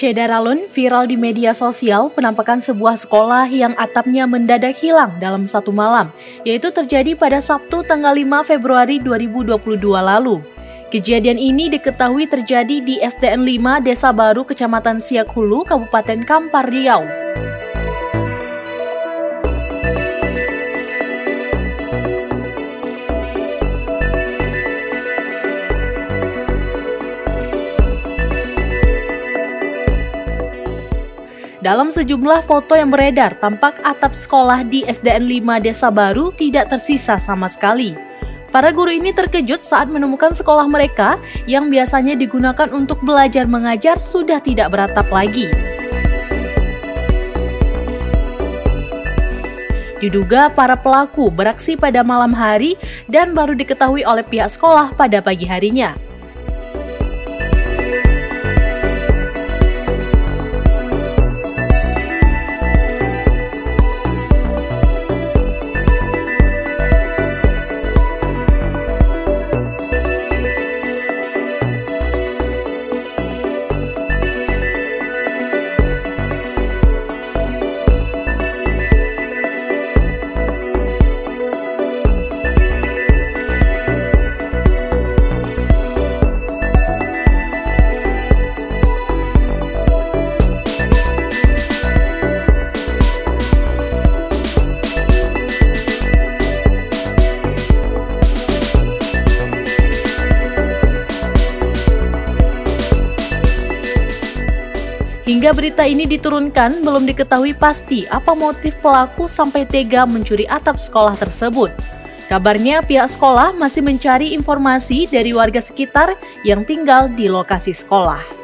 Syederalun viral di media sosial penampakan sebuah sekolah yang atapnya mendadak hilang dalam satu malam, yaitu terjadi pada Sabtu tanggal 5 Februari 2022 lalu. Kejadian ini diketahui terjadi di SDN 5 Desa Baru, Kecamatan Siak Hulu, Kabupaten Kampar, Riau. Dalam sejumlah foto yang beredar, tampak atap sekolah di SDN 5 Desa Baru tidak tersisa sama sekali. Para guru ini terkejut saat menemukan sekolah mereka yang biasanya digunakan untuk belajar mengajar sudah tidak beratap lagi. Diduga para pelaku beraksi pada malam hari dan baru diketahui oleh pihak sekolah pada pagi harinya. Hingga berita ini diturunkan, belum diketahui pasti apa motif pelaku sampai tega mencuri atap sekolah tersebut. Kabarnya pihak sekolah masih mencari informasi dari warga sekitar yang tinggal di lokasi sekolah.